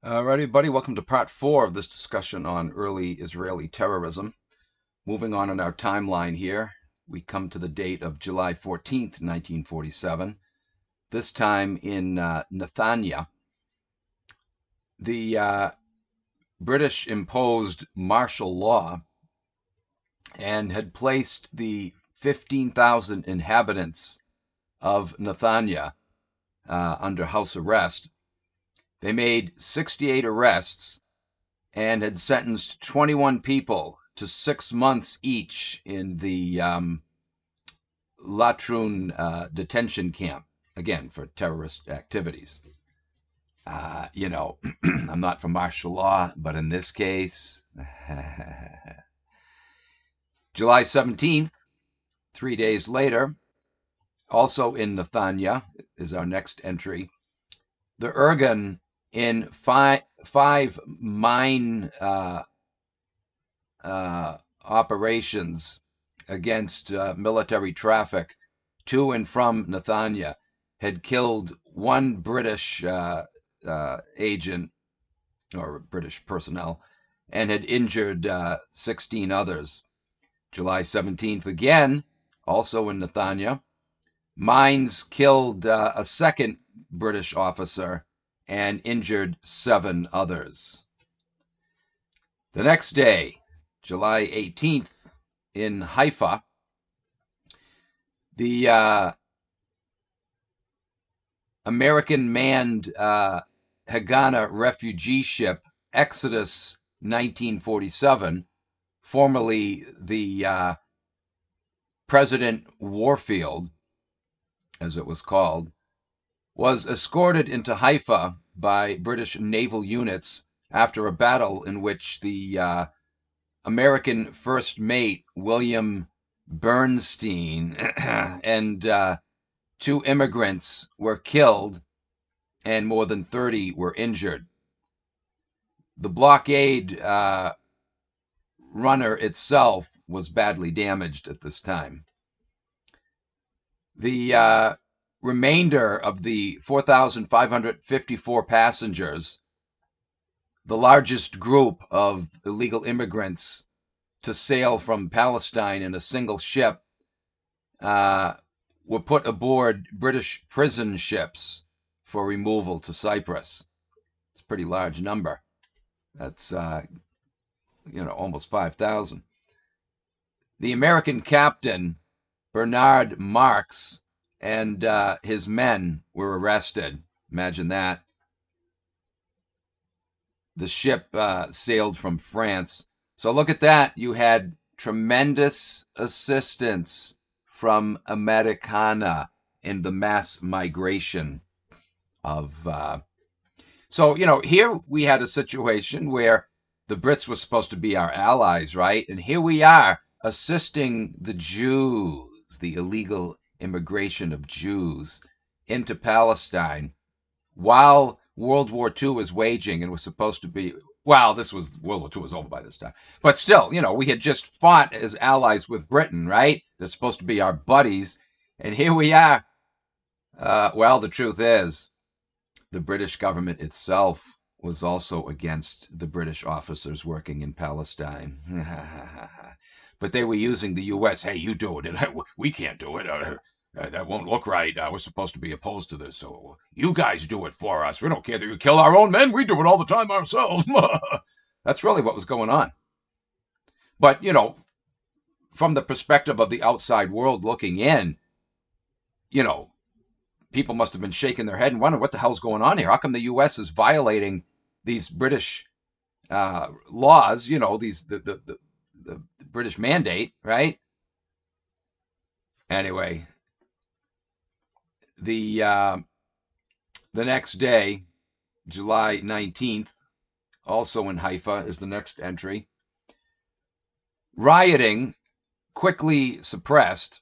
All right, everybody, welcome to part 4 of this discussion on early Israeli terrorism. Moving on in our timeline here, we come to the date of July 14th, 1947, this time in Netanya. The British imposed martial law and had placed the 15,000 inhabitants of Netanya under house arrest. They made 68 arrests and had sentenced 21 people to 6 months each in the Latrun detention camp, again, for terrorist activities. I'm not for martial law, but in this case, July 17th, 3 days later, also in Nathanya, is our next entry. The Irgun in five mine operations against military traffic to and from Nathanya had killed one British agent or British personnel and had injured 16 others. July 17th, again, also in Nathanya, mines killed a second British officer and injured 7 others. The next day, July 18th, in Haifa, the American-manned Haganah refugee ship Exodus 1947, formerly the President Warfield, as it was called, was escorted into Haifa by British naval units after a battle in which the American first mate William Bernstein and 2 immigrants were killed and more than 30 were injured. The blockade runner itself was badly damaged at this time. The remainder of the 4,554 passengers, the largest group of illegal immigrants to sail from Palestine in a single ship, were put aboard British prison ships for removal to Cyprus. It's a pretty large number. That's, almost 5,000. The American captain, Bernard Marx, and his men were arrested. Imagine that. The ship sailed from France. So look at that. You had tremendous assistance from Americana in the mass migration of... So, here we had a situation where the Brits were supposed to be our allies, right? And here we are assisting the Jews, the illegal immigration of Jews into Palestine while World War II was waging and was supposed to be, well, World War II was over by this time. But still, we had just fought as allies with Britain, right? They're supposed to be our buddies. And here we are. Well, the truth is, the British government itself was also against the British officers working in Palestine. But they were using the U.S. Hey, you do it. We can't do it. That won't look right. We're supposed to be opposed to this. So you guys do it for us. We don't care that you kill our own men. We do it all the time ourselves. That's really what was going on. But, from the perspective of the outside world looking in, people must have been shaking their head and wondering what the hell's going on here. How come the U.S. is violating these British laws? The British mandate, right? Anyway, the next day, July 19th, also in Haifa, is the next entry. Rioting, quickly suppressed,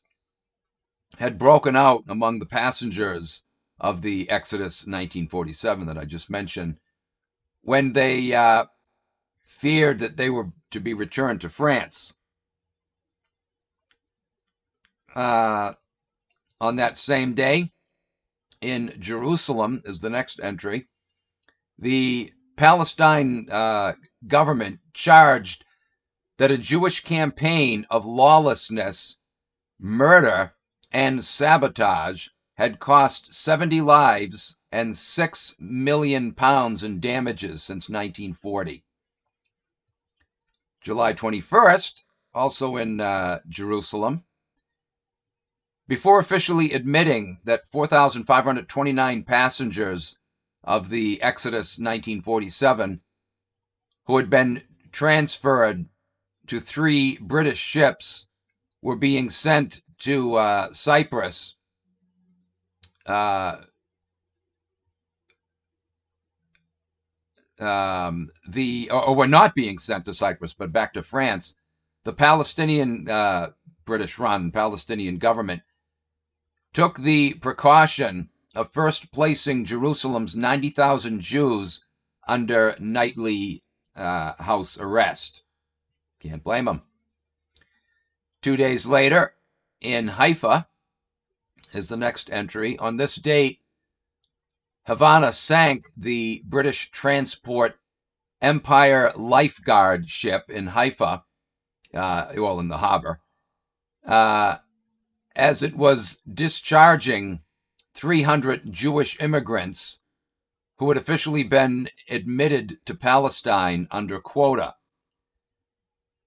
had broken out among the passengers of the Exodus 1947 that I just mentioned when they feared that they were to be returned to France. On that same day, in Jerusalem is the next entry. The Palestine government charged that a Jewish campaign of lawlessness, murder, and sabotage had cost 70 lives and £6 million in damages since 1940. July 21st, also in Jerusalem, before officially admitting that 4,529 passengers of the Exodus 1947 who had been transferred to 3 British ships were being sent to Cyprus, or were not being sent to Cyprus, but back to France, the Palestinian, British-run Palestinian government took the precaution of first placing Jerusalem's 90,000 Jews under nightly house arrest. Can't blame them. 2 days later, in Haifa, is the next entry. On this date, Havana sank the British transport Empire Lifeguard ship in Haifa, in the harbor, as it was discharging 300 Jewish immigrants who had officially been admitted to Palestine under quota.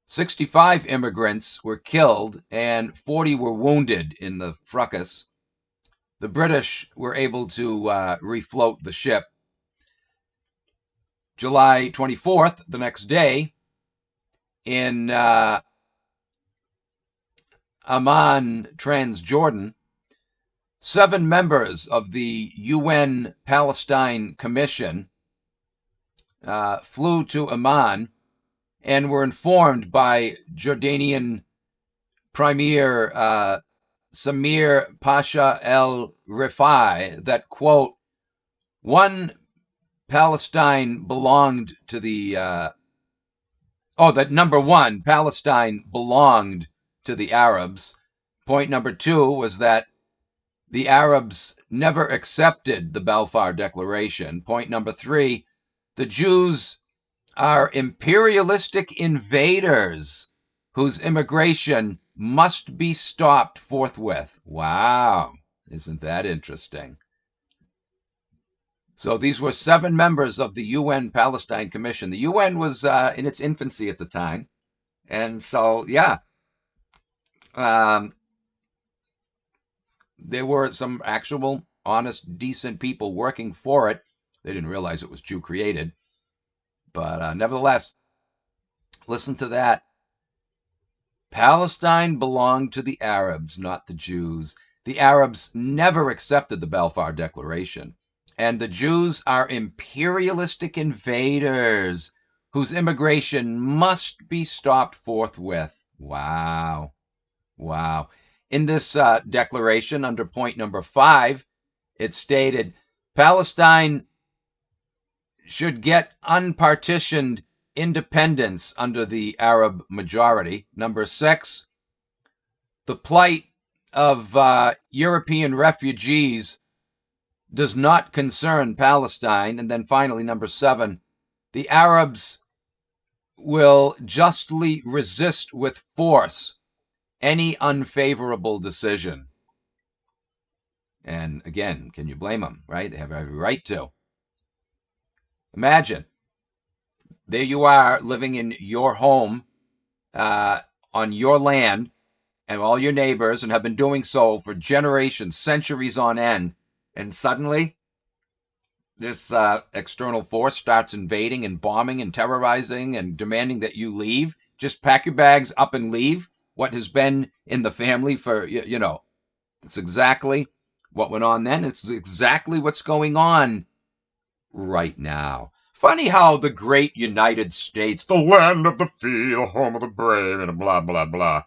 65 immigrants were killed and 40 were wounded in the fracas. The British were able to refloat the ship. July 24th, the next day, in Amman, Transjordan, 7 members of the UN Palestine Commission flew to Amman and were informed by Jordanian Premier Samir Pasha el-Rifai that, quote, one Palestine belonged to the, that number one, Palestine belonged to the Arabs. Point number 2 was that the Arabs never accepted the Balfour Declaration. Point number 3, the Jews are imperialistic invaders whose immigration must be stopped forthwith. Wow, isn't that interesting? So these were 7 members of the UN Palestine Commission. The UN was in its infancy at the time. And so, yeah, there were some actual, honest, decent people working for it. They didn't realize it was Jew created. But nevertheless, listen to that. Palestine belonged to the Arabs, not the Jews. The Arabs never accepted the Balfour Declaration. And the Jews are imperialistic invaders whose immigration must be stopped forthwith. Wow. Wow. In this declaration, under point number 5, it stated, Palestine should get unpartitioned independence under the Arab majority. Number 6, the plight of European refugees does not concern Palestine. And then finally, number 7, the Arabs will justly resist with force any unfavorable decision. And again, can you blame them, right? They have every right to. Imagine, there you are living in your home, on your land, and all your neighbors, and have been doing so for generations, centuries on end, and suddenly this external force starts invading and bombing and terrorizing and demanding that you leave. Just pack your bags up and leave. What has been in the family for, it's exactly what went on then. It's exactly what's going on right now. Funny how the great United States, the land of the free, the home of the brave, and blah, blah, blah,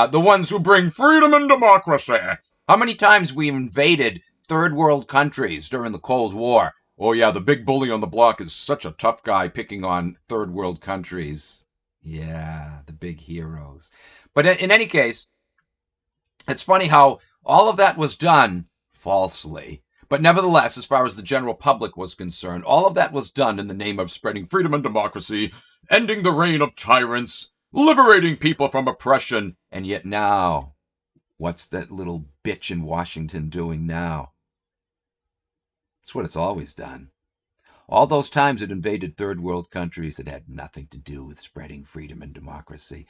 the ones who bring freedom and democracy. How many times we invaded third world countries during the Cold War? Oh yeah, the big bully on the block is such a tough guy picking on third world countries. Yeah, the big heroes. But in any case, it's funny how all of that was done falsely. But nevertheless, as far as the general public was concerned, all of that was done in the name of spreading freedom and democracy, ending the reign of tyrants, liberating people from oppression. And yet now, what's that little bitch in Washington doing now? It's what it's always done. All those times it invaded third world countries, it had nothing to do with spreading freedom and democracy.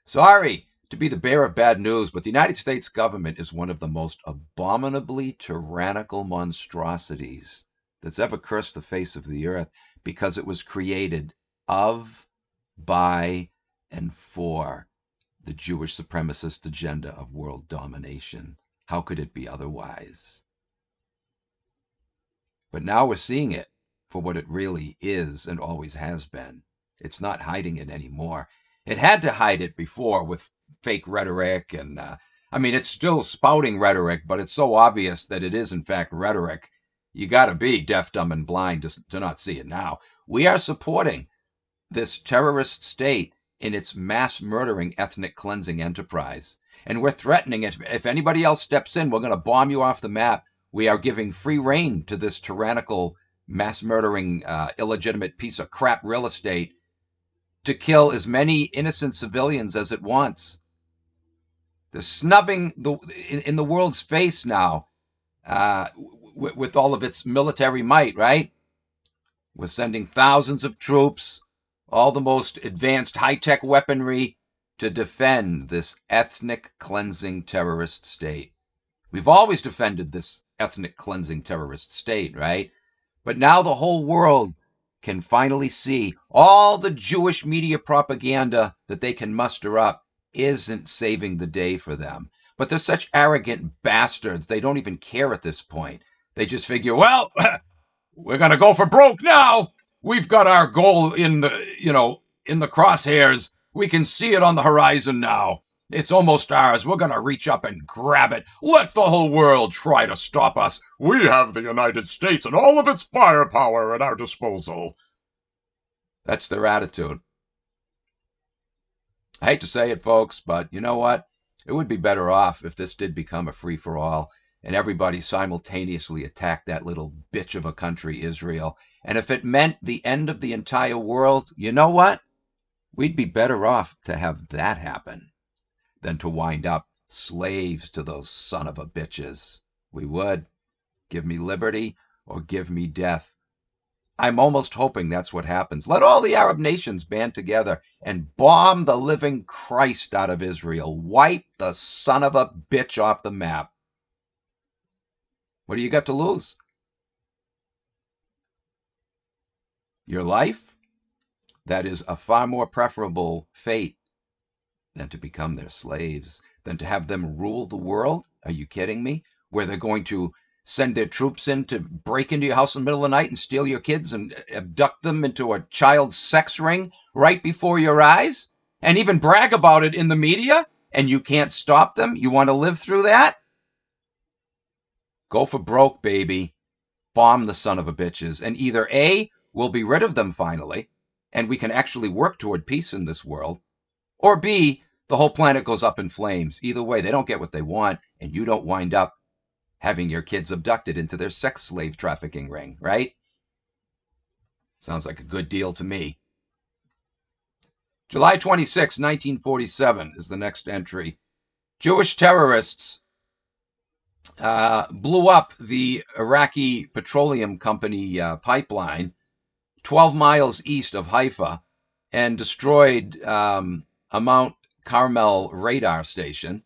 Sorry to be the bearer of bad news, but the United States government is one of the most abominably tyrannical monstrosities that's ever cursed the face of the earth, because it was created of, by, and for the Jewish supremacist agenda of world domination. How could it be otherwise? But now we're seeing it for what it really is and always has been. It's not hiding it anymore. It had to hide it before with fake rhetoric, and it's still spouting rhetoric, but it's so obvious that it is in fact rhetoric. You got to be deaf, dumb, and blind to not see it now. We are supporting this terrorist state in its mass murdering, ethnic cleansing enterprise. And we're threatening it. If anybody else steps in, we're going to bomb you off the map. We are giving free rein to this tyrannical, mass murdering, illegitimate piece of crap real estate to kill as many innocent civilians as it wants. They're snubbing in the world's face now with all of its military might, right? We're sending thousands of troops, all the most advanced high-tech weaponry to defend this ethnic cleansing terrorist state. We've always defended this ethnic cleansing terrorist state, right? But now the whole world can finally see all the Jewish media propaganda that they can muster up isn't saving the day for them. But they're such arrogant bastards, they don't even care at this point. They just figure, well, we're going to go for broke now. We've got our goal in the crosshairs. We can see it on the horizon now. It's almost ours. We're going to reach up and grab it. Let the whole world try to stop us. We have the United States and all of its firepower at our disposal. That's their attitude. I hate to say it, folks, but you know what? It would be better off if this did become a free-for-all and everybody simultaneously attacked that little bitch of a country, Israel. And if it meant the end of the entire world, you know what? We'd be better off to have that happen than to wind up slaves to those son of a bitches. We would. Give me liberty or give me death. I'm almost hoping that's what happens. Let all the Arab nations band together and bomb the living Christ out of Israel. Wipe the son of a bitch off the map. What do you got to lose? Your life? That is a far more preferable fate than to become their slaves, than to have them rule the world. Are you kidding me? Where they're going to send their troops in to break into your house in the middle of the night and steal your kids and abduct them into a child sex ring right before your eyes, and even brag about it in the media, and you can't stop them? You want to live through that? Go for broke, baby. Bomb the son of a bitches, and either A, we'll be rid of them finally, and we can actually work toward peace in this world, or B, the whole planet goes up in flames. Either way, they don't get what they want, and you don't wind up having your kids abducted into their sex slave trafficking ring, right? Sounds like a good deal to me. July 26, 1947 is the next entry. Jewish terrorists blew up the Iraqi Petroleum Company pipeline 12 miles east of Haifa and destroyed a Mount Carmel radar station,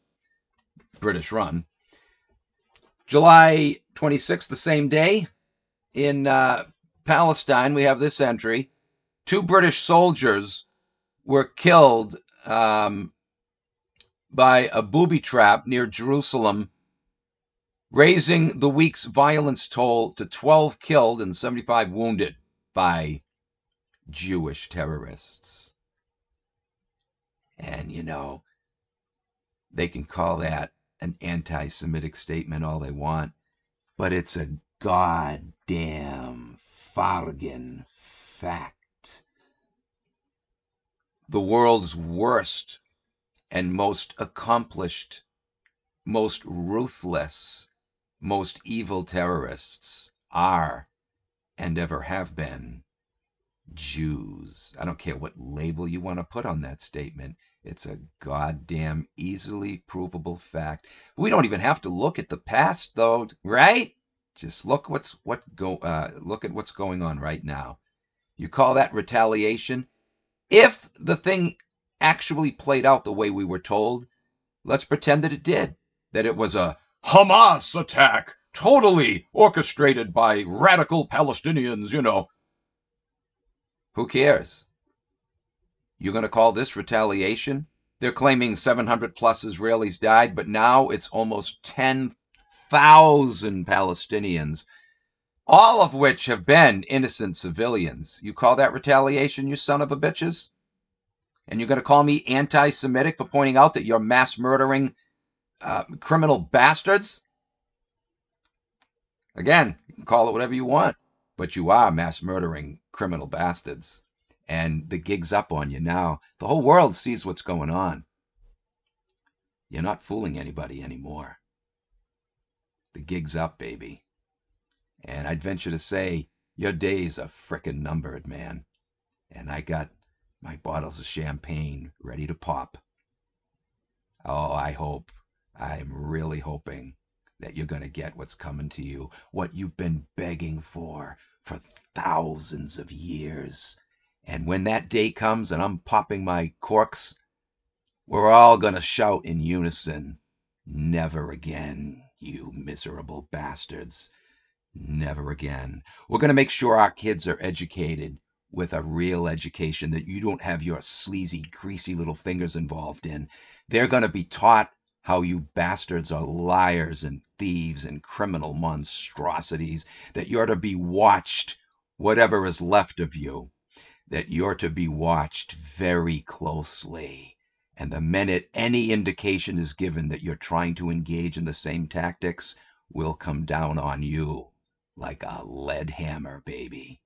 British run. July 26th, the same day, in Palestine, we have this entry. 2 British soldiers were killed by a booby trap near Jerusalem, raising the week's violence toll to 12 killed and 75 wounded by Jewish terrorists. And, they can call that an anti-Semitic statement all they want, but it's a goddamn fargen fact. The world's worst and most accomplished, most ruthless most evil terrorists are and ever have been Jews. I don't care what label you want to put on that statement. It's a goddamn easily provable fact. We don't even have to look at the past, though, right? Just look look at what's going on right now. You call that retaliation? If the thing actually played out the way we were told, let's pretend that it did. That it was a Hamas attack, totally orchestrated by radical Palestinians, Who cares? You're going to call this retaliation? They're claiming 700 plus Israelis died, but now it's almost 10,000 Palestinians, all of which have been innocent civilians. You call that retaliation, you son of a bitches? And you're going to call me anti-Semitic for pointing out that you're mass murdering criminal bastards? Again, you can call it whatever you want, but you are mass murdering criminal bastards. And the gig's up on you now. The whole world sees what's going on. You're not fooling anybody anymore. The gig's up, baby. And I'd venture to say your days are frickin' numbered, man. And I got my bottles of champagne ready to pop. Oh, I'm really hoping that you're going to get what's coming to you, what you've been begging for thousands of years. And when that day comes and I'm popping my corks, we're all going to shout in unison, never again, you miserable bastards. Never again. We're going to make sure our kids are educated with a real education that you don't have your sleazy, greasy little fingers involved in. They're going to be taught how you bastards are liars and thieves and criminal monstrosities, that you're to be watched, whatever is left of you, that you're to be watched very closely. And the minute any indication is given that you're trying to engage in the same tactics, we'll come down on you like a lead hammer, baby.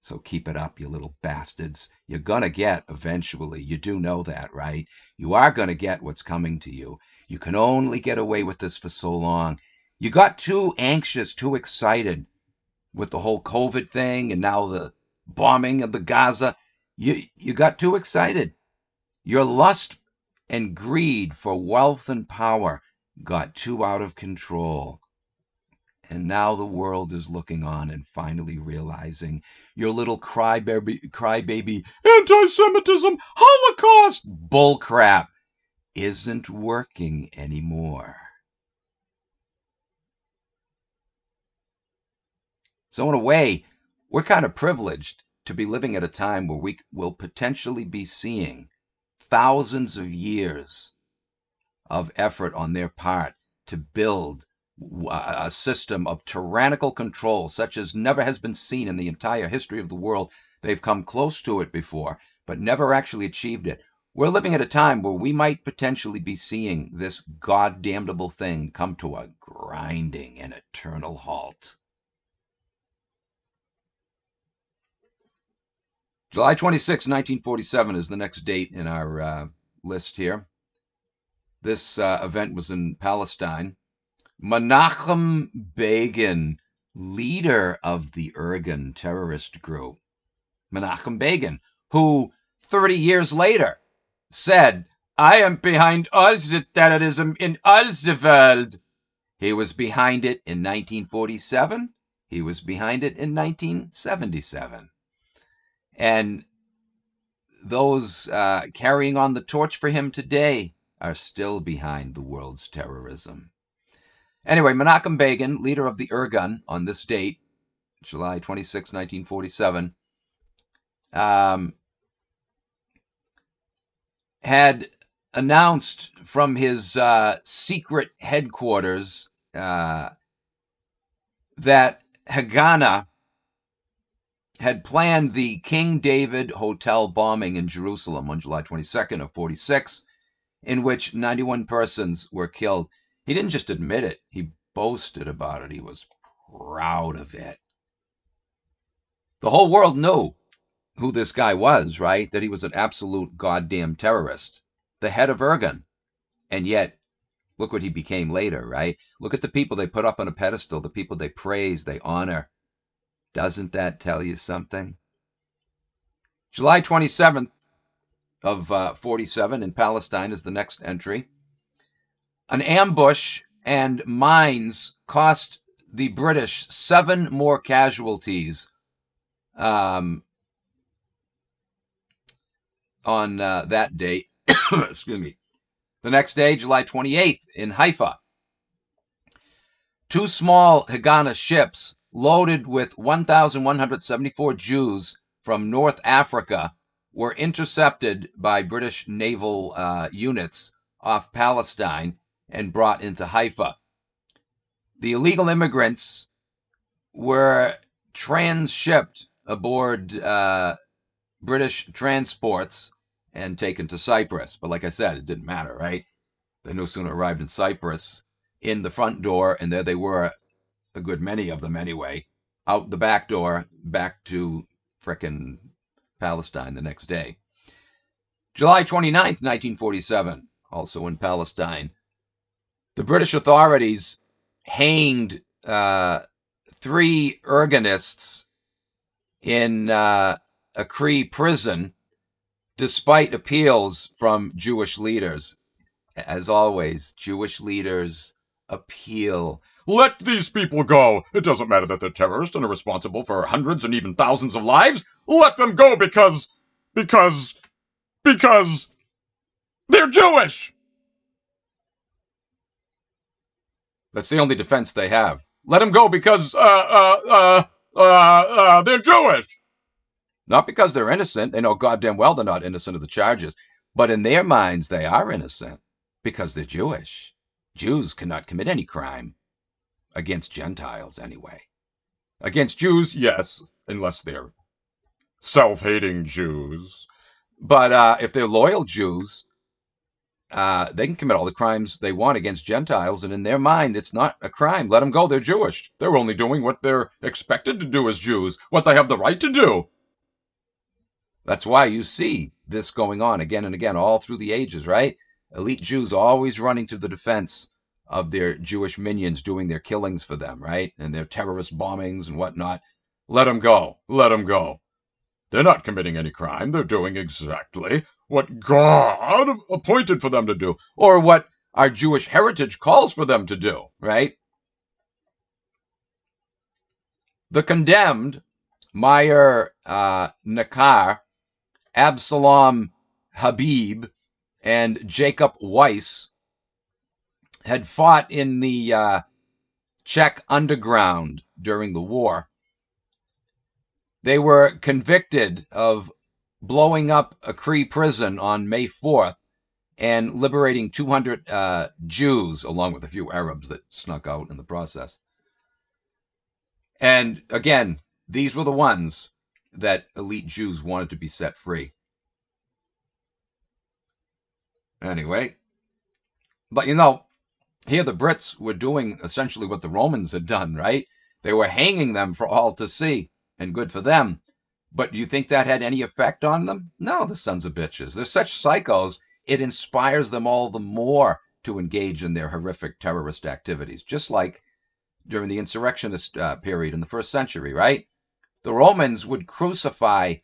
So keep it up, you little bastards. You're gonna get eventually. You do know that, right? You are gonna get what's coming to you. You can only get away with this for so long. You got too anxious, too excited with the whole COVID thing and now the bombing of the Gaza. You got too excited. Your lust and greed for wealth and power got too out of control. And now the world is looking on and finally realizing your little crybaby anti-Semitism, Holocaust bullcrap isn't working anymore. So in a way, we're kind of privileged to be living at a time where we will potentially be seeing thousands of years of effort on their part to build a system of tyrannical control such as never has been seen in the entire history of the world. They've come close to it before, but never actually achieved it. We're living at a time where we might potentially be seeing this goddamnable thing come to a grinding and eternal halt. July 26, 1947 is the next date in our list here. This event was in Palestine. Menachem Begin, leader of the Irgun terrorist group. Menachem Begin, who 30 years later said, I am behind all the terrorism in all the world. He was behind it in 1947. He was behind it in 1977. And those carrying on the torch for him today are still behind the world's terrorism. Anyway, Menachem Begin, leader of the Irgun, on this date, July 26, 1947, had announced from his secret headquarters that Haganah had planned the King David Hotel bombing in Jerusalem on July 22nd of 46, in which 91 persons were killed. He didn't just admit it, he boasted about it. He was proud of it. The whole world knew who this guy was, right? That he was an absolute goddamn terrorist, the head of Irgun. And yet, look what he became later, right? Look at the people they put up on a pedestal, the people they praise, they honor. Doesn't that tell you something? July 27th of 47 in Palestine is the next entry. An ambush and mines cost the British 7 more casualties on that date. Excuse me. The next day, July 28th, in Haifa, 2 small Haganah ships loaded with 1,174 Jews from North Africa were intercepted by British naval units off Palestine and brought into Haifa. The illegal immigrants were transshipped aboard British transports and taken to Cyprus. But like I said, it didn't matter, right? They no sooner arrived in Cyprus, in the front door, and there they were, a good many of them anyway, out the back door, back to frickin' Palestine the next day. July 29th, 1947, also in Palestine, the British authorities hanged 3 Irgunists in a Cree prison despite appeals from Jewish leaders. As always, Jewish leaders appeal. Let these people go. It doesn't matter that they're terrorists and are responsible for hundreds and even thousands of lives. Let them go because they're Jewish. That's the only defense they have. Let them go because they're Jewish. Not because they're innocent. They know goddamn well they're not innocent of the charges. But in their minds, they are innocent because they're Jewish. Jews cannot commit any crime. Against Gentiles, anyway. Against Jews, yes, unless they're self-hating Jews. But if they're loyal Jews, they can commit all the crimes they want against Gentiles, and in their mind, it's not a crime. Let them go. They're Jewish. They're only doing what they're expected to do as Jews, what they have the right to do. That's why you see this going on again and again all through the ages, right? Elite Jews always running to the defense of their Jewish minions doing their killings for them, right? And their terrorist bombings and whatnot. Let them go. Let them go. They're not committing any crime. They're doing exactly what God appointed for them to do, or what our Jewish heritage calls for them to do, right? The condemned, Meyer Nakar, Absalom Habib, and Jacob Weiss had fought in the Czech underground during the war. They were convicted of blowing up a Cree prison on May 4th and liberating 200 Jews, along with a few Arabs that snuck out in the process. And again, these were the ones that elite Jews wanted to be set free. Anyway, but you know, here the Brits were doing essentially what the Romans had done, right? They were hanging them for all to see, and good for them. But do you think that had any effect on them? No, the sons of bitches. They're such psychos, it inspires them all the more to engage in their horrific terrorist activities, just like during the insurrectionist period in the 1st century, right? The Romans would crucify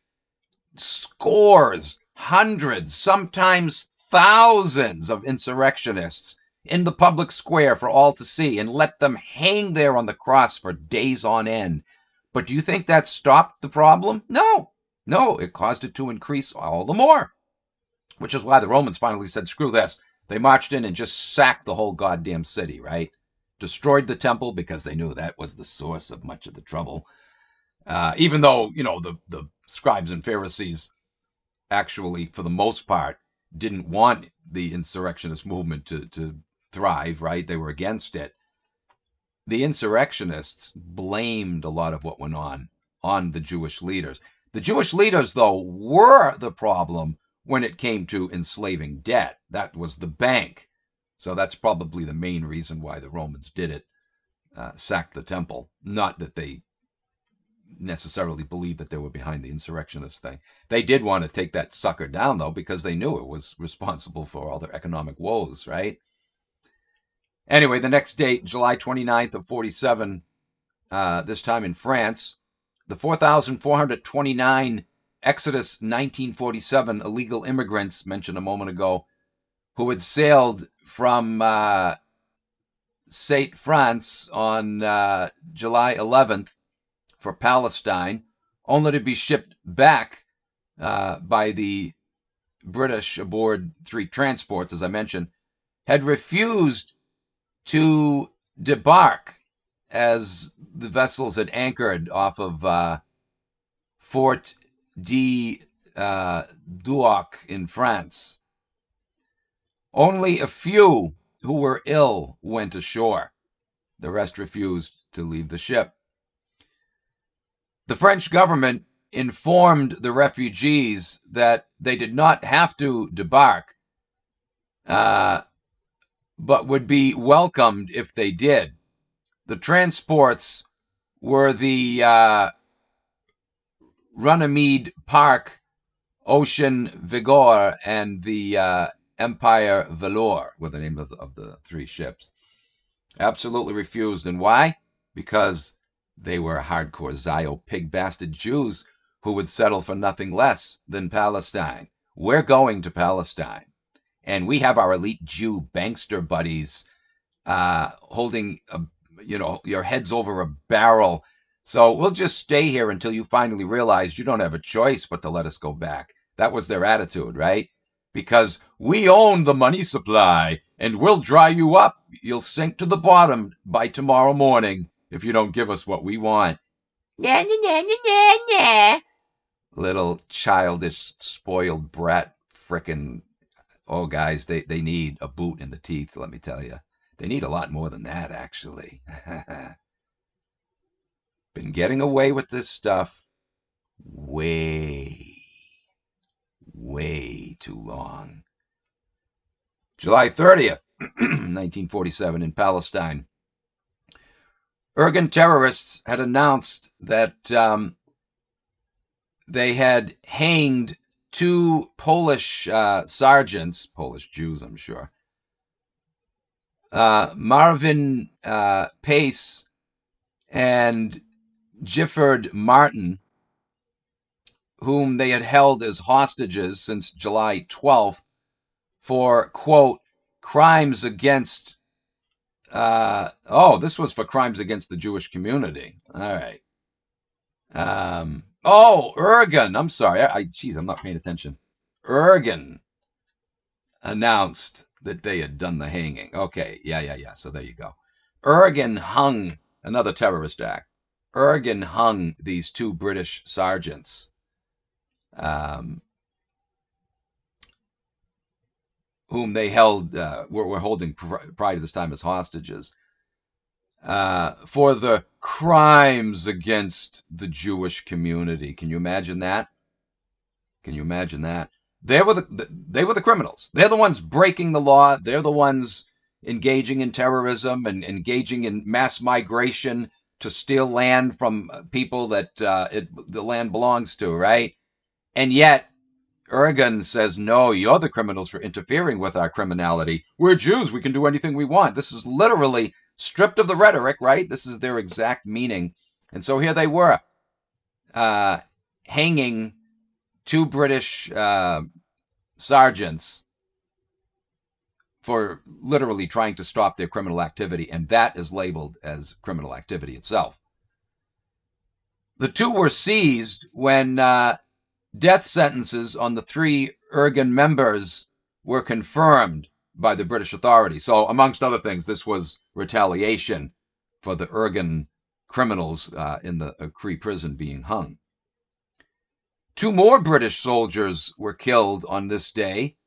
scores, hundreds, sometimes thousands of insurrectionists in the public square for all to see and let them hang there on the cross for days on end. But do you think that stopped the problem? No. No, it caused it to increase all the more. Which is why the Romans finally said, screw this. They marched in and just sacked the whole goddamn city, right? Destroyed the temple because they knew that was the source of much of the trouble. Even though, you know, the scribes and Pharisees actually, for the most part, didn't want the insurrectionist movement to thrive, right? They were against it. The insurrectionists blamed a lot of what went on the Jewish leaders. The Jewish leaders, though, were the problem when it came to enslaving debt. That was the bank. So that's probably the main reason why the Romans did it, sacked the temple. Not that they necessarily believed that they were behind the insurrectionist thing. They did want to take that sucker down, though, because they knew it was responsible for all their economic woes, right? Anyway, the next date, July 29th of 47, this time in France, the 4,429 Exodus 1947 illegal immigrants mentioned a moment ago who had sailed from St. France on July 11th for Palestine, only to be shipped back by the British aboard 3 transports, as I mentioned, had refused to debark as the vessels had anchored off of Fort de Duoc in France. Only a few who were ill went ashore. The rest refused to leave the ship. The French government informed the refugees that they did not have to debark, but would be welcomed if they did. The transports were the Runnymede Park, Ocean Vigor, and the Empire Velour were the name of the 3 ships. Absolutely refused. And why? Because they were hardcore Zio pig bastard Jews who would settle for nothing less than Palestine. We're going to Palestine. And we have our elite Jew bankster buddies holding your heads over a barrel. So we'll just stay here until you finally realize you don't have a choice but to let us go back. That was their attitude, right? Because we own the money supply and we'll dry you up. You'll sink to the bottom by tomorrow morning if you don't give us what we want. Nah, nah, nah, nah, nah. Little childish, spoiled brat frickin'. Oh, guys, they need a boot in the teeth, let me tell you. They need a lot more than that, actually. Been getting away with this stuff way, way too long. July 30th, 1947, in Palestine. Irgun terrorists had announced that they had hanged 2 Polish sergeants, Polish Jews, I'm sure, Marvin Pace and Gifford Martin, whom they had held as hostages since July 12th for, quote, crimes against, this was for crimes against the Jewish community. All right. Irgun, I'm sorry. I'm not paying attention. Irgun announced that they had done the hanging. Okay, yeah. So there you go. Irgun hung, another terrorist act. Irgun hung these 2 British sergeants, whom they held, were holding prior to this time as hostages, for the crimes against the Jewish community. Can you imagine that? They were the criminals. They're the ones breaking the law. They're the ones engaging in terrorism and engaging in mass migration to steal land from people that the land belongs to, right? And yet, Irgun says, no, you're the criminals for interfering with our criminality. We're Jews. We can do anything we want. This is literally stripped of the rhetoric, right? This is their exact meaning. And so here they were, hanging 2 British sergeants for literally trying to stop their criminal activity, and that is labeled as criminal activity itself. The 2 were seized when death sentences on the 3 Irgun members were confirmed by the British authorities. So, amongst other things, this was retaliation for the Irgun criminals in the Cree prison being hung. 2 more British soldiers were killed on this day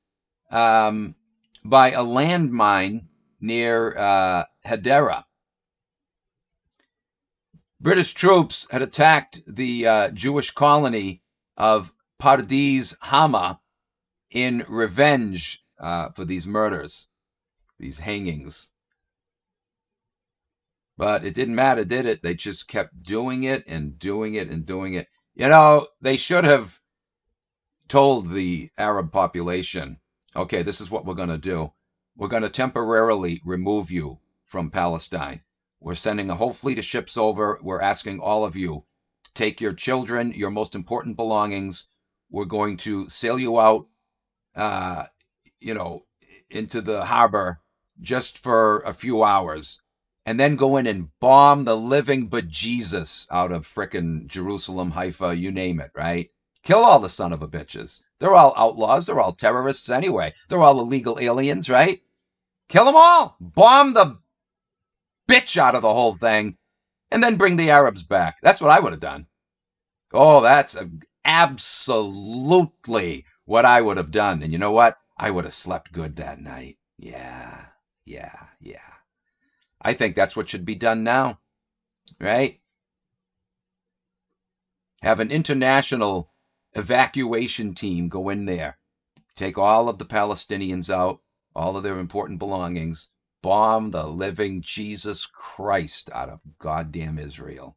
by a landmine near Hadera. British troops had attacked the Jewish colony of Pardes Hama in revenge for these murders, these hangings. But it didn't matter, did it? They just kept doing it and doing it and doing it. They should have told the Arab population, okay, this is what we're going to do. We're going to temporarily remove you from Palestine. We're sending a whole fleet of ships over. We're asking all of you to take your children, your most important belongings. We're going to sail you out, uh, into the harbor just for a few hours, and then go in and bomb the living bejesus out of frickin' Jerusalem, Haifa, you name it, right? Kill all the son of a bitches. They're all outlaws. They're all terrorists anyway. They're all illegal aliens, right? Kill them all. Bomb the bitch out of the whole thing, and then bring the Arabs back. That's what I would have done. Oh, that's absolutely what I would have done. And you know what? I would have slept good that night. Yeah, yeah, yeah. I think that's what should be done now, right? Have an international evacuation team go in there, take all of the Palestinians out, all of their important belongings, bomb the living Jesus Christ out of goddamn Israel,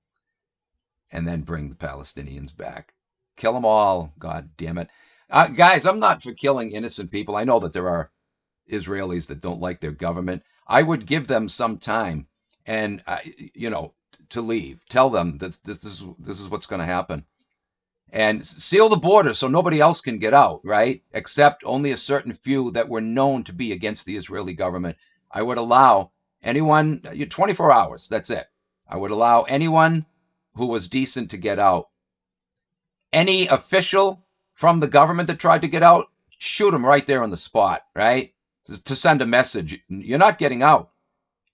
and then bring the Palestinians back. Kill them all, god damn it. Guys, I'm not for killing innocent people. I know that there are Israelis that don't like their government. I would give them some time and, to leave. Tell them this is what's going to happen. And seal the border so nobody else can get out, right? Except only a certain few that were known to be against the Israeli government. I would allow anyone, 24 hours, that's it. I would allow anyone who was decent to get out. Any official from the government that tried to get out, shoot them right there on the spot, right? To send a message. You're not getting out.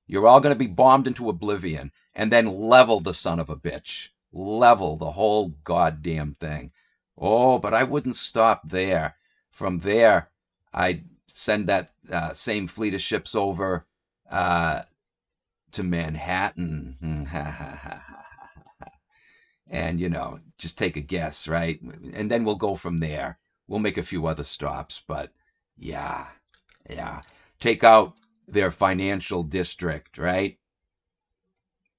You're all going to be bombed into oblivion, and then level the son of a bitch. Level the whole goddamn thing. Oh, but I wouldn't stop there. From there, I'd send that same fleet of ships over to Manhattan. And, just take a guess, right? And then we'll go from there. We'll make a few other stops, but yeah. Take out their financial district, right?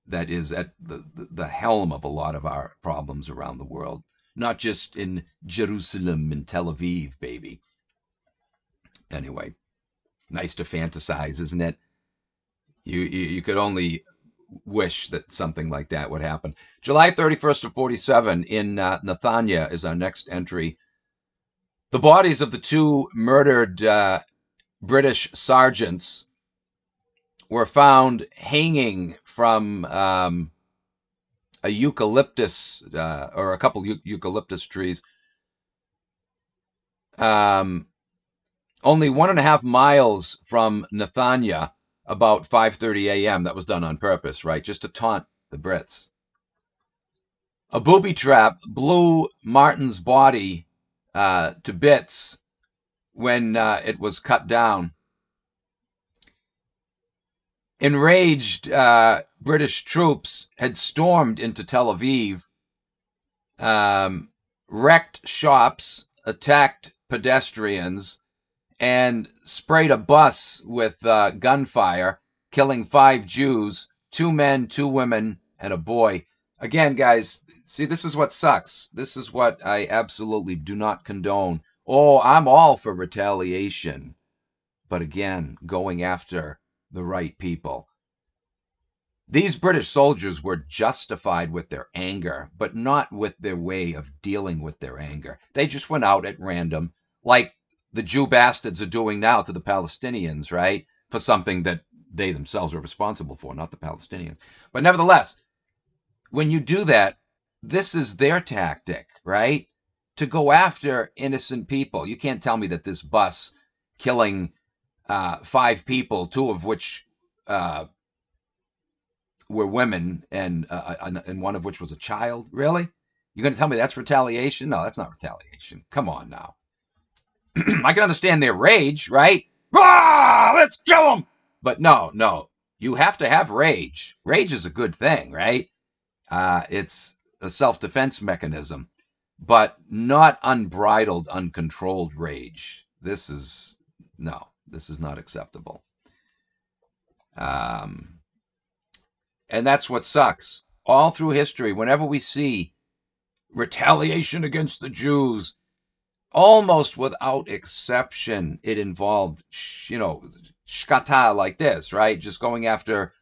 That is at the helm of a lot of our problems around the world. Not just in Jerusalem and Tel Aviv, baby. Anyway, nice to fantasize, isn't it? You could only wish that something like that would happen. July 31st of 47 in Nathania is our next entry. The bodies of the two murdered British sergeants were found hanging from a eucalyptus or a couple eucalyptus trees, only 1.5 miles from Nathania, about 5:30 a.m. That was done on purpose, right? Just to taunt the Brits. A booby trap blew Martin's body to bits when it was cut down. Enraged British troops had stormed into Tel Aviv, wrecked shops, attacked pedestrians, and sprayed a bus with gunfire, killing 5 Jews, 2 men, 2 women, and a boy. Again, guys, see, this is what sucks. This is what I absolutely do not condone. Oh, I'm all for retaliation. But again, going after the right people. These British soldiers were justified with their anger, but not with their way of dealing with their anger. They just went out at random, like the Jew bastards are doing now to the Palestinians, right? For something that they themselves were responsible for, not the Palestinians. But nevertheless, when you do that, this is their tactic, right? To go after innocent people. You can't tell me that this bus killing 5 people, 2 of which were women, and one of which was a child. Really? You're going to tell me that's retaliation? No, that's not retaliation. Come on now. I can understand their rage, right? Ah, let's kill them. But no. You have to have rage. Rage is a good thing, right? It's a self-defense mechanism, but not unbridled, uncontrolled rage. This is not acceptable. And that's what sucks. All through history, whenever we see retaliation against the Jews, almost without exception, it involved, shkata like this, right? Just going after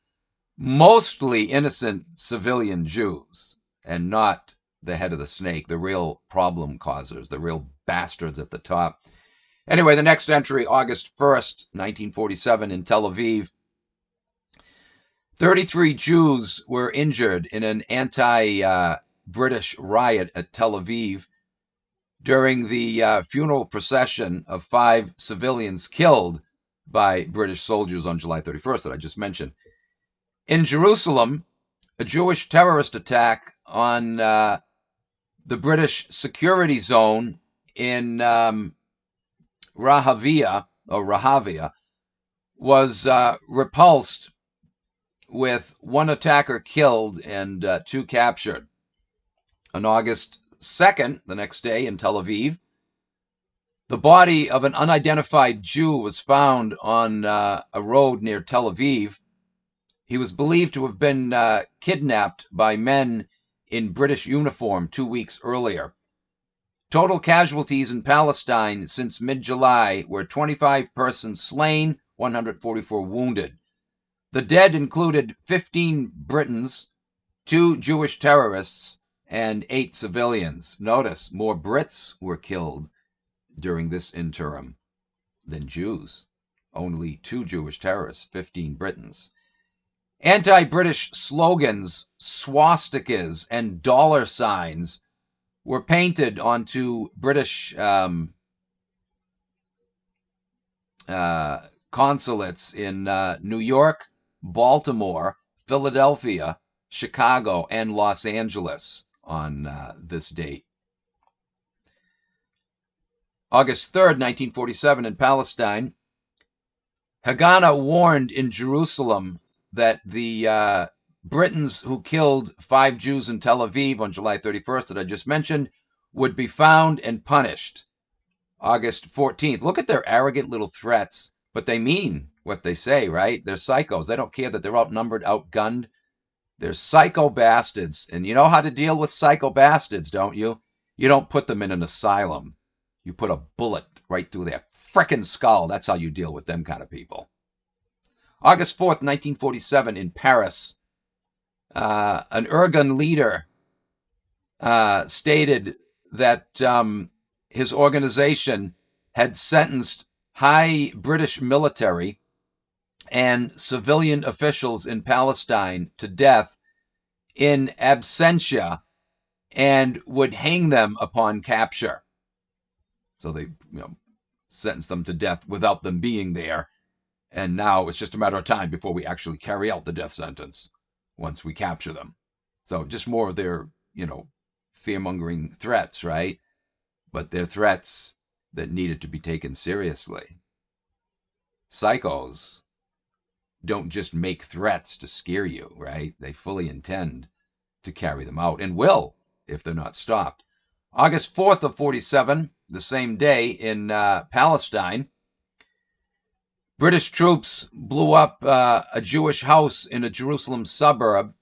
mostly innocent civilian Jews and not the head of the snake, the real problem causers, the real bastards at the top. Anyway, the next entry, August 1st, 1947, in Tel Aviv. 33 Jews were injured in an anti-British riot at Tel Aviv during the funeral procession of 5 civilians killed by British soldiers on July 31st that I just mentioned. In Jerusalem, a Jewish terrorist attack on the British security zone in Rahavia was repulsed, with 1 attacker killed and 2 captured. On August 2nd, the next day, in Tel Aviv, the body of an unidentified Jew was found on a road near Tel Aviv. He was believed to have been kidnapped by men in British uniform 2 weeks earlier. Total casualties in Palestine since mid-July were 25 persons slain, 144 wounded. The dead included 15 Britons, 2 Jewish terrorists, and 8 civilians. Notice, more Brits were killed during this interim than Jews. Only 2 Jewish terrorists, 15 Britons. Anti-British slogans, swastikas, and dollar signs were painted onto British consulates in New York, Baltimore, Philadelphia, Chicago, and Los Angeles on this date. August 3rd, 1947, in Palestine, Haganah warned in Jerusalem that the Britons who killed 5 Jews in Tel Aviv on July 31st that I just mentioned would be found and punished. August 14th. Look at their arrogant little threats, but they mean what they say, right? They're psychos. They don't care that they're outnumbered, outgunned. They're psycho bastards. And you know how to deal with psycho bastards, don't you? You don't put them in an asylum. You put a bullet right through their frickin' skull. That's how you deal with them kind of people. August 4th, 1947, in Paris, an Irgun leader stated that his organization had sentenced high British military and civilian officials in Palestine to death in absentia and would hang them upon capture. So they, sentenced them to death without them being there. And now it's just a matter of time before we actually carry out the death sentence once we capture them. So just more of their, fear-mongering threats, right? But they're threats that needed to be taken seriously. Psychos don't just make threats to scare you, right? They fully intend to carry them out and will if they're not stopped. August 4th of 47, the same day in Palestine, British troops blew up a Jewish house in a Jerusalem suburb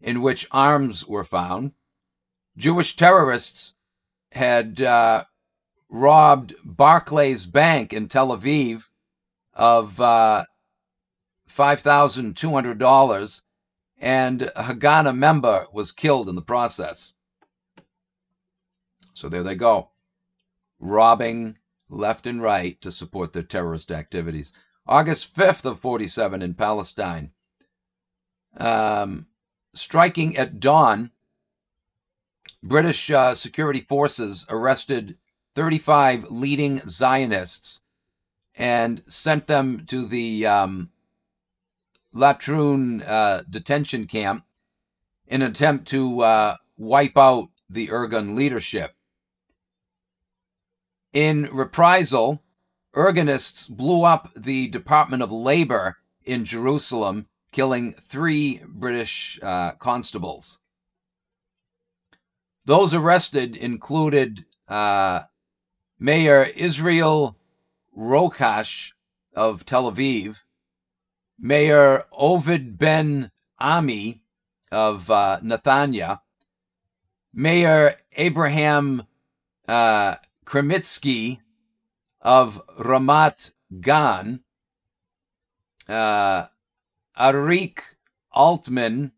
in which arms were found. Jewish terrorists had robbed Barclays Bank in Tel Aviv of $5,200, and a Haganah member was killed in the process. So there they go, robbing left and right to support their terrorist activities. August 5th of 47 in Palestine, striking at dawn, British security forces arrested 35 leading Zionists and sent them to the Latrun detention camp in an attempt to wipe out the Irgun leadership. In reprisal, Irgunists blew up the Department of Labor in Jerusalem, killing 3 British constables. Those arrested included Mayor Israel Rokash of Tel Aviv, Mayor Ovid Ben Ami of Netanya, Mayor Abraham Kremitsky of Ramat Gan, Arik Altman,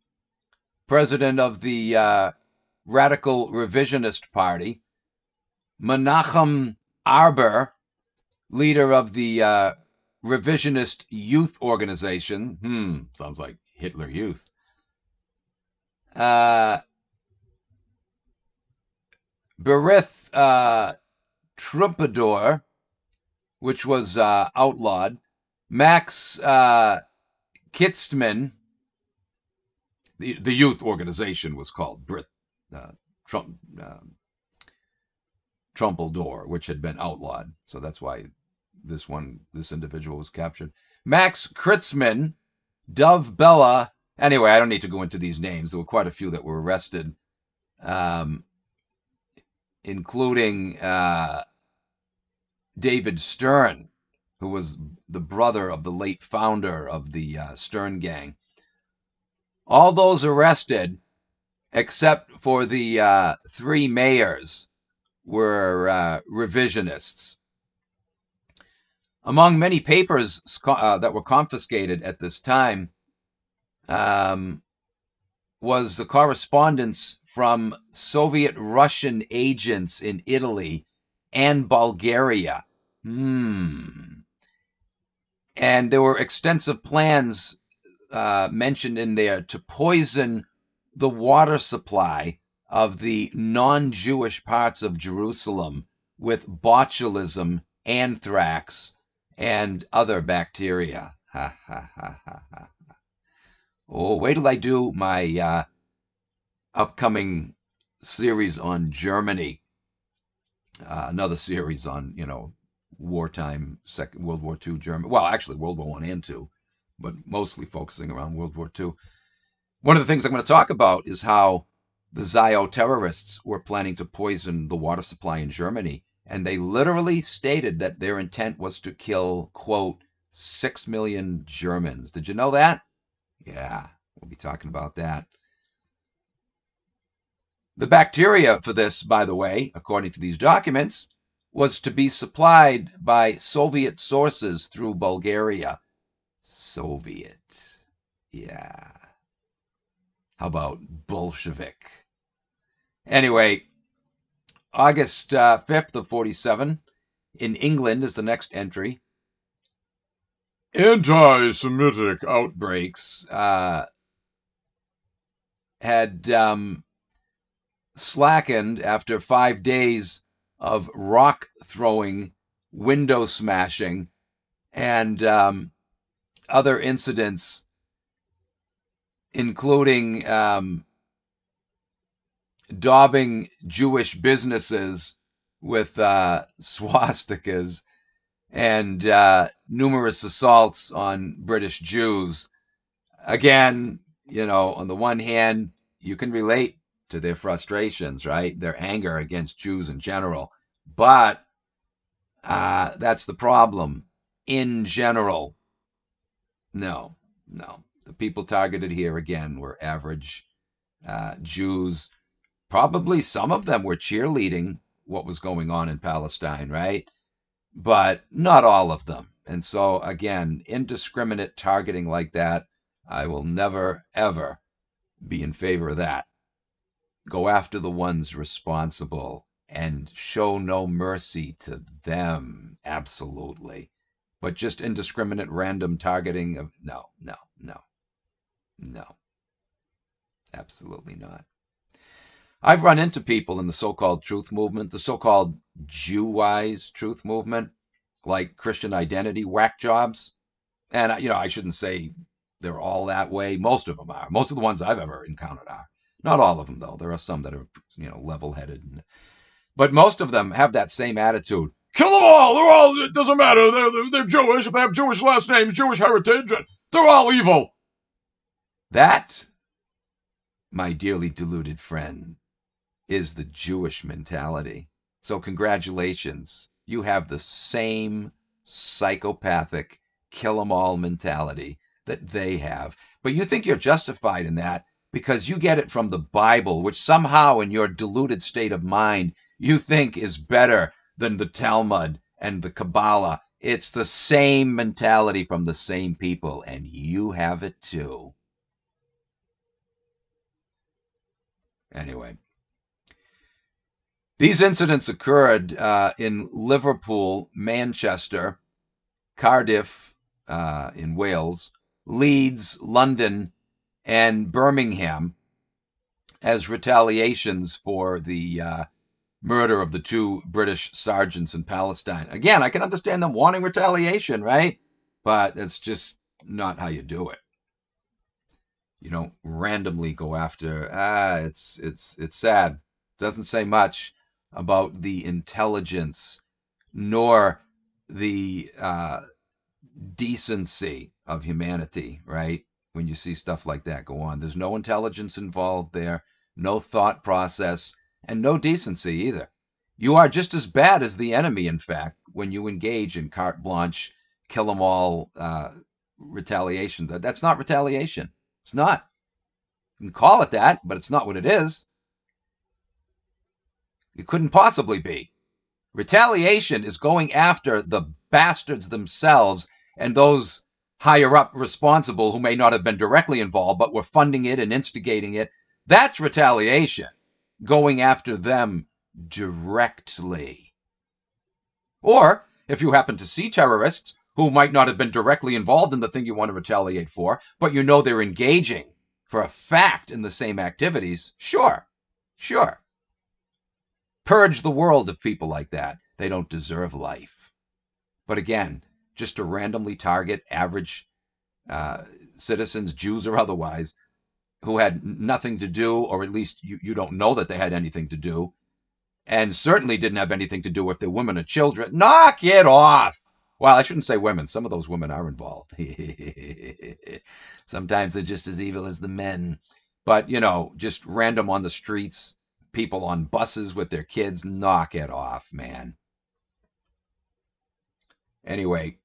president of the Radical Revisionist Party, Menachem Arber, leader of the Revisionist Youth Organization. Sounds like Hitler Youth. Berith Troubadour, which was outlawed. Max Kitzman, the youth organization was called Trumpeldor, which had been outlawed. So that's why this individual was captured. Max Kritzman, Dove Bella. Anyway, I don't need to go into these names. There were quite a few that were arrested, including David Stern, who was the brother of the late founder of the Stern Gang. All those arrested, except for the 3 mayors, were revisionists. Among many papers that were confiscated at this time was a correspondence from Soviet Russian agents in Italy and Bulgaria. And there were extensive plans mentioned in there to poison the water supply of the non-Jewish parts of Jerusalem with botulism, anthrax, and other bacteria. Oh, wait till I do my upcoming series on Germany. Another series on, wartime, World War II Germany. Well, actually, World War I and II, but mostly focusing around World War II. One of the things I'm going to talk about is how the Zio terrorists were planning to poison the water supply in Germany, and they literally stated that their intent was to kill, quote, 6 million Germans. Did you know that? Yeah, we'll be talking about that. The bacteria for this, by the way, according to these documents, was to be supplied by Soviet sources through Bulgaria. Soviet. Yeah. How about Bolshevik? Anyway, August 5th of 47, in England is the next entry. Anti-Semitic outbreaks had slackened after 5 days of rock throwing, window smashing, and other incidents, including daubing Jewish businesses with swastikas and numerous assaults on British Jews. Again, on the one hand, you can relate to their frustrations, right? Their anger against Jews in general. But that's the problem. In general, no. The people targeted here, again, were average Jews. Probably some of them were cheerleading what was going on in Palestine, right? But not all of them. And so, again, indiscriminate targeting like that, I will never, ever be in favor of that. Go after the ones responsible and show no mercy to them. Absolutely. But just indiscriminate random targeting of no. Absolutely not. I've run into people in the so-called truth movement, the so-called Jew-wise truth movement, like Christian identity whack jobs. And, I shouldn't say they're all that way. Most of them are. Most of the ones I've ever encountered are. Not all of them, though. There are some that are, level-headed. But most of them have that same attitude. Kill them all! It doesn't matter. They're Jewish. If they have Jewish last names, Jewish heritage, they're all evil. That, my dearly deluded friend, is the Jewish mentality. So congratulations. You have the same psychopathic, kill-em-all mentality that they have. But you think you're justified in that because you get it from the Bible, which somehow in your deluded state of mind you think is better than the Talmud and the Kabbalah. It's the same mentality from the same people, and you have it too. Anyway, these incidents occurred in Liverpool, Manchester, Cardiff in Wales, Leeds, London, and Birmingham as retaliations for the murder of the two British sergeants in Palestine. Again, I can understand them wanting retaliation, right? But it's just not how you do it. You don't randomly go after. It's sad. Doesn't say much about the intelligence nor the decency of humanity, right? When you see stuff like that go on, there's no intelligence involved there, no thought process, and no decency either. You are just as bad as the enemy, in fact, when you engage in carte blanche, kill them all retaliation. That's not retaliation. It's not. You can call it that, but it's not what it is. It couldn't possibly be. Retaliation is going after the bastards themselves and those higher up responsible who may not have been directly involved but were funding it and instigating it. That's retaliation, going after them directly. Or if you happen to see terrorists who might not have been directly involved in the thing you want to retaliate for, but you know they're engaging for a fact in the same activities, sure. Purge the world of people like that. They don't deserve life. But again, just to randomly target average citizens, Jews or otherwise, who had nothing to do, or at least you don't know that they had anything to do, and certainly didn't have anything to do with their women or children. Knock it off. Well, I shouldn't say women. Some of those women are involved. Sometimes they're just as evil as the men. But, just random on the streets, people on buses with their kids, knock it off, man. Anyway,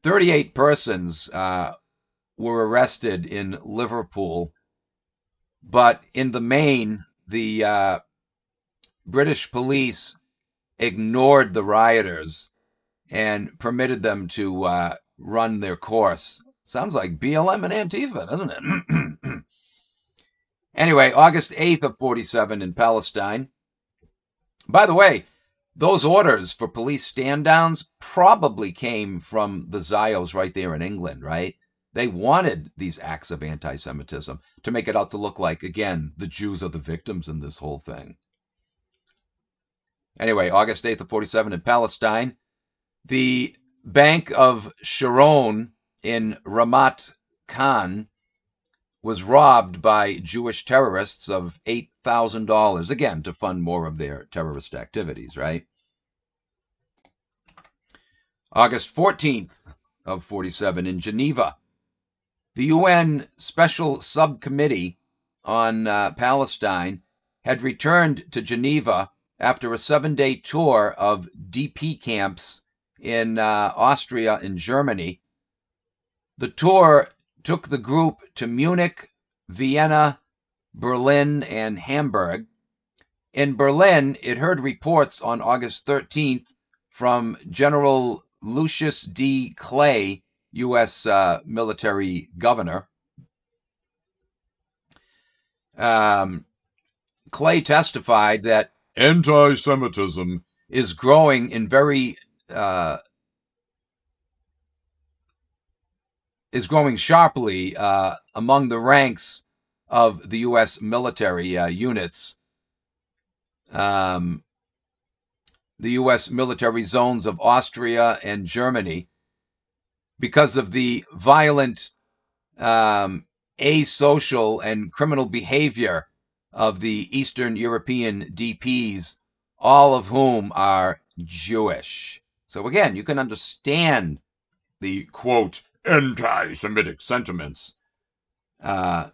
38 persons were arrested in Liverpool, but in the main, the British police ignored the rioters and permitted them to run their course. Sounds like BLM and Antifa, doesn't it? Anyway, August 8th of 47 in Palestine. By the way, those orders for police stand-downs probably came from the Zios right there in England, right? They wanted these acts of anti-Semitism to make it out to look like, again, the Jews are the victims in this whole thing. Anyway, August 8th of 47 in Palestine. The Bank of Sharon in Ramat Gan was robbed by Jewish terrorists of $8,000, again, to fund more of their terrorist activities, right? August 14th of 47 in Geneva. The UN Special Subcommittee on Palestine had returned to Geneva after a 7-day tour of DP camps in Austria and Germany. The tour took the group to Munich, Vienna, Berlin, and Hamburg. In Berlin, it heard reports on August 13th from General Lucius D. Clay, U.S. military governor. Clay testified that anti-Semitism is growing in is growing sharply among the ranks of the U.S. military units. The U.S. military zones of Austria and Germany, because of the violent, asocial, and criminal behavior of the Eastern European DPs, all of whom are Jewish. So again, you can understand the, quote, anti-Semitic sentiments, as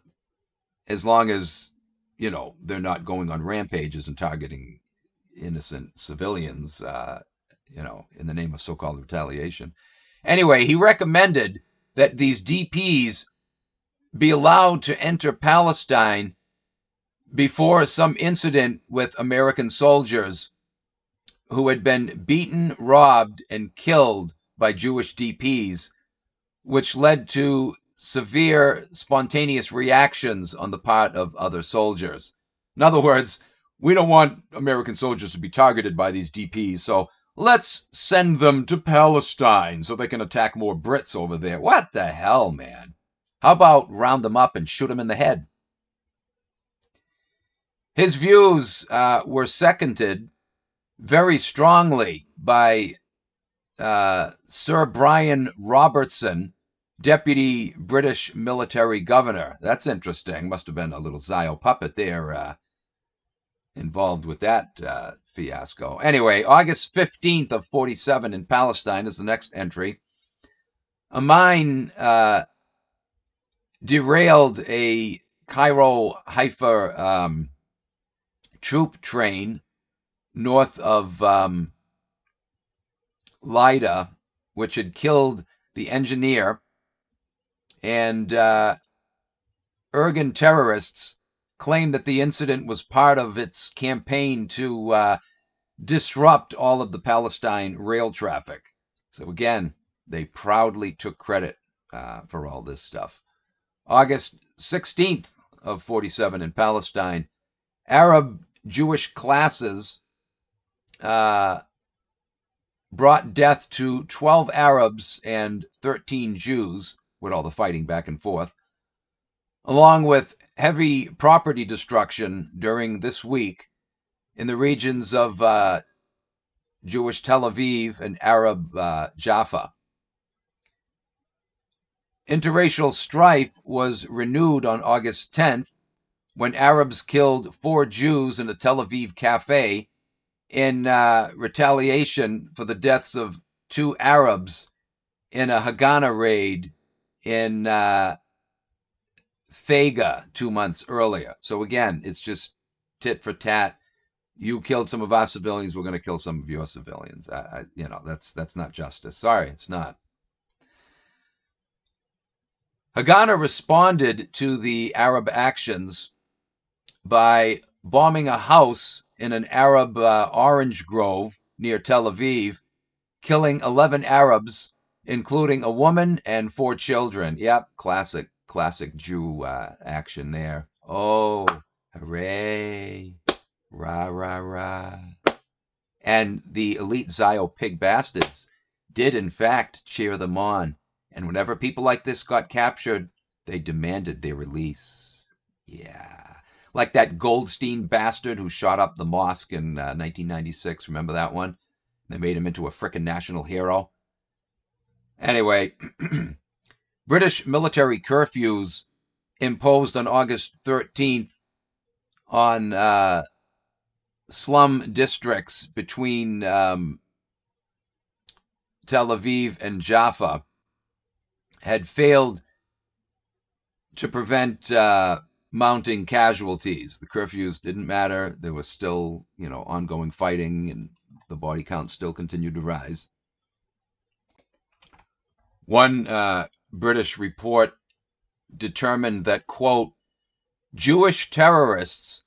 long as, they're not going on rampages and targeting innocent civilians, in the name of so-called retaliation. Anyway, he recommended that these DPs be allowed to enter Palestine before some incident with American soldiers who had been beaten, robbed, and killed by Jewish DPs, which led to severe spontaneous reactions on the part of other soldiers. In other words, we don't want American soldiers to be targeted by these DPs, so let's send them to Palestine so they can attack more Brits over there. What the hell, man? How about round them up and shoot them in the head? His views were seconded very strongly by Sir Brian Robertson, Deputy British Military Governor. That's interesting. Must have been a little Zio puppet there involved with that fiasco. Anyway, August 15th of 47 in Palestine is the next entry. A mine derailed a Cairo-Haifa troop train north of Lida, which had killed the engineer, and Irgun terrorists claimed that the incident was part of its campaign to disrupt all of the Palestine rail traffic. So again, they proudly took credit for all this stuff. August 16th of 47 in Palestine, Arab Jewish classes brought death to 12 Arabs and 13 Jews, with all the fighting back and forth, along with heavy property destruction during this week in the regions of Jewish Tel Aviv and Arab Jaffa. Interracial strife was renewed on August 10th when Arabs killed 4 Jews in a Tel Aviv cafe in retaliation for the deaths of 2 Arabs in a Haganah raid in Fega 2 months earlier. So again, it's just tit for tat. You killed some of our civilians, we're going to kill some of your civilians. That's not justice. Sorry, it's not. Haganah responded to the Arab actions by bombing a house in an Arab orange grove near Tel Aviv, killing 11 Arabs, including a woman and 4 children. Yep, classic Jew action there. Oh, hooray, rah, rah, rah. And the elite Zio pig bastards did, in fact, cheer them on. And whenever people like this got captured, they demanded their release. Yeah. Like that Goldstein bastard who shot up the mosque in 1996. Remember that one? They made him into a frickin' national hero. Anyway, British military curfews imposed on August 13th on slum districts between Tel Aviv and Jaffa had failed to prevent mounting casualties. The curfews didn't matter. There was still, ongoing fighting, and the body count still continued to rise. One British report determined that, quote, Jewish terrorists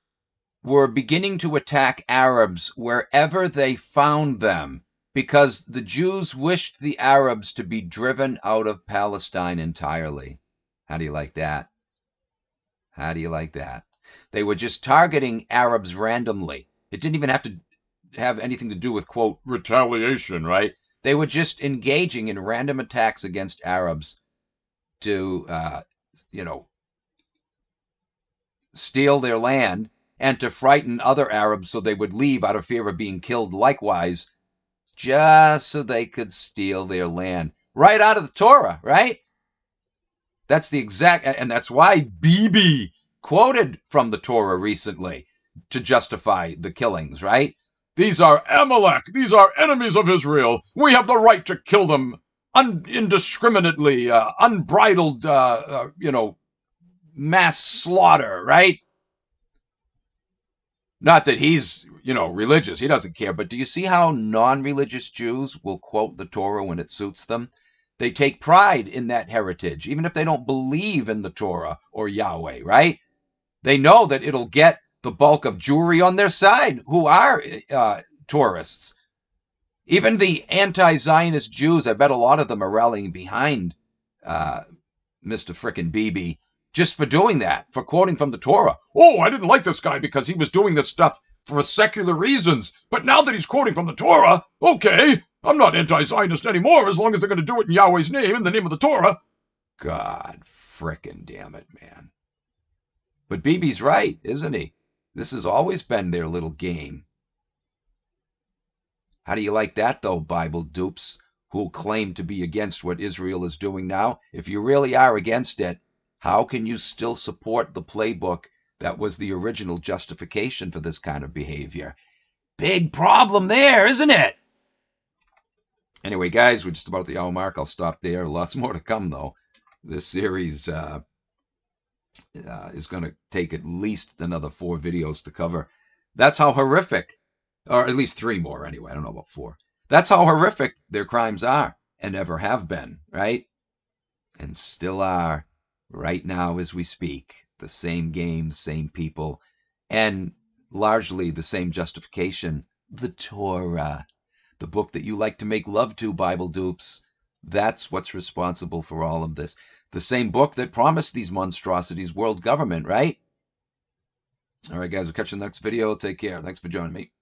were beginning to attack Arabs wherever they found them because the Jews wished the Arabs to be driven out of Palestine entirely. How do you like that? How do you like that? They were just targeting Arabs randomly. It didn't even have to have anything to do with, quote, retaliation, right? They were just engaging in random attacks against Arabs to, steal their land and to frighten other Arabs so they would leave out of fear of being killed likewise, just so they could steal their land. Right out of the Torah, right? That's the exact, and that's why Bibi quoted from the Torah recently to justify the killings, right? These are Amalek. These are enemies of Israel. We have the right to kill them indiscriminately, unbridled, mass slaughter, right? Not that he's, religious. He doesn't care. But do you see how non-religious Jews will quote the Torah when it suits them? They take pride in that heritage, even if they don't believe in the Torah or Yahweh, right? They know that it'll get the bulk of Jewry on their side, who are tourists. Even the anti-Zionist Jews, I bet a lot of them are rallying behind Mr. Frickin' Bibi just for doing that, for quoting from the Torah. Oh, I didn't like this guy because he was doing this stuff for secular reasons. But now that he's quoting from the Torah, okay, I'm not anti-Zionist anymore as long as they're going to do it in Yahweh's name, in the name of the Torah. God frickin' damn it, man. But Bibi's right, isn't he? This has always been their little game. How do you like that, though, Bible dupes, who claim to be against what Israel is doing now? If you really are against it, how can you still support the playbook that was the original justification for this kind of behavior? Big problem there, isn't it? Anyway, guys, we're just about at the hour mark. I'll stop there. Lots more to come, though. This series is going to take at least another 4 videos to cover. That's how horrific, or at least 3 more anyway. I don't know about 4. That's how horrific their crimes are and ever have been, right? And still are right now as we speak. The same game, same people, and largely the same justification. The Torah, the book that you like to make love to, Bible dupes. That's what's responsible for all of this. The same book that promised these monstrosities world government, right? All right, guys, we'll catch you in the next video. Take care. Thanks for joining me.